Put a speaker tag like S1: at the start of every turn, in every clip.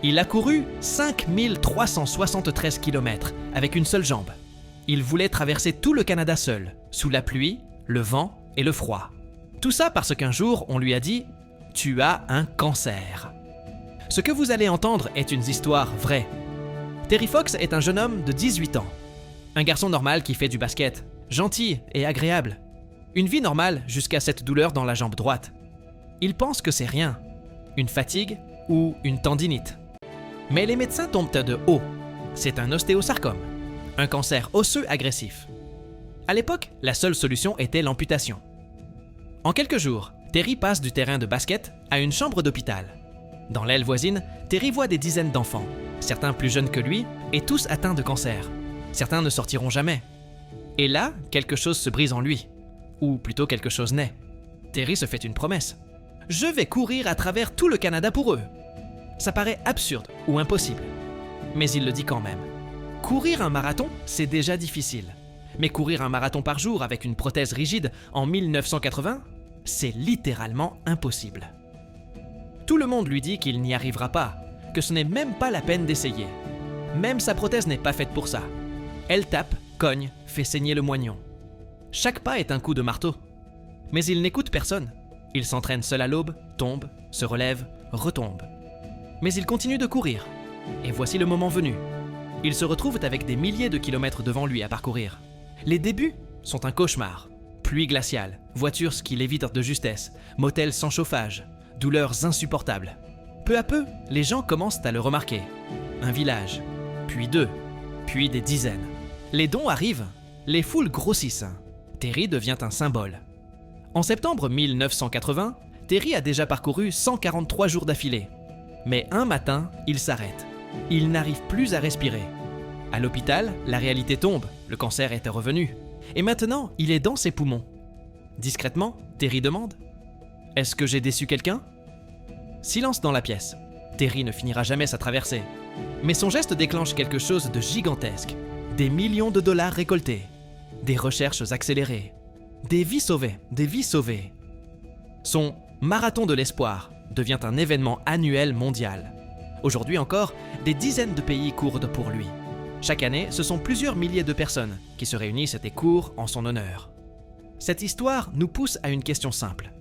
S1: Il a couru 5373 km avec une seule jambe. Il voulait traverser tout le Canada seul, sous la pluie, le vent et le froid. Tout ça parce qu'un jour, on lui a dit « Tu as un cancer ». Ce que vous allez entendre est une histoire vraie. Terry Fox est un jeune homme de 18 ans. Un garçon normal qui fait du basket, gentil et agréable. Une vie normale jusqu'à cette douleur dans la jambe droite. Il pense que c'est rien, une fatigue ou une tendinite. Mais les médecins tombent de haut. C'est un ostéosarcome, un cancer osseux agressif. À l'époque, la seule solution était l'amputation. En quelques jours, Terry passe du terrain de basket à une chambre d'hôpital. Dans l'aile voisine, Terry voit des dizaines d'enfants, certains plus jeunes que lui et tous atteints de cancer. Certains ne sortiront jamais. Et là, quelque chose se brise en lui. Ou plutôt quelque chose naît. Terry se fait une promesse. « Je vais courir à travers tout le Canada pour eux ». Ça paraît absurde ou impossible. Mais il le dit quand même. Courir un marathon, c'est déjà difficile. Mais courir un marathon par jour avec une prothèse rigide en 1980, c'est littéralement impossible. Tout le monde lui dit qu'il n'y arrivera pas, que ce n'est même pas la peine d'essayer. Même sa prothèse n'est pas faite pour ça. Elle tape, cogne, fait saigner le moignon. Chaque pas est un coup de marteau. Mais il n'écoute personne. Il s'entraîne seul à l'aube, tombe, se relève, retombe. Mais il continue de courir. Et voici le moment venu. Il se retrouve avec des milliers de kilomètres devant lui à parcourir. Les débuts sont un cauchemar. Pluie glaciale, voitures qui lévitent de justesse, motels sans chauffage, douleurs insupportables. Peu à peu, les gens commencent à le remarquer. Un village, puis deux, puis des dizaines. Les dons arrivent, les foules grossissent. Terry devient un symbole. En septembre 1980, Terry a déjà parcouru 143 jours d'affilée. Mais un matin, il s'arrête. Il n'arrive plus à respirer. À l'hôpital, la réalité tombe, le cancer était revenu. Et maintenant, il est dans ses poumons. Discrètement, Terry demande « Est-ce que j'ai déçu quelqu'un ?» Silence dans la pièce. Terry ne finira jamais sa traversée. Mais son geste déclenche quelque chose de gigantesque. Des millions de dollars récoltés. Des recherches accélérées. Des vies sauvées, des vies sauvées. Son « marathon de l'espoir » devient un événement annuel mondial. Aujourd'hui encore, des dizaines de pays courent pour lui. Chaque année, ce sont plusieurs milliers de personnes qui se réunissent et courent en son honneur. Cette histoire nous pousse à une question simple.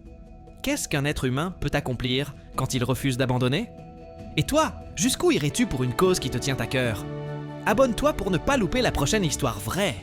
S1: Qu'est-ce qu'un être humain peut accomplir quand il refuse d'abandonner? Et toi, jusqu'où irais-tu pour une cause qui te tient à cœur? Abonne-toi pour ne pas louper la prochaine histoire vraie.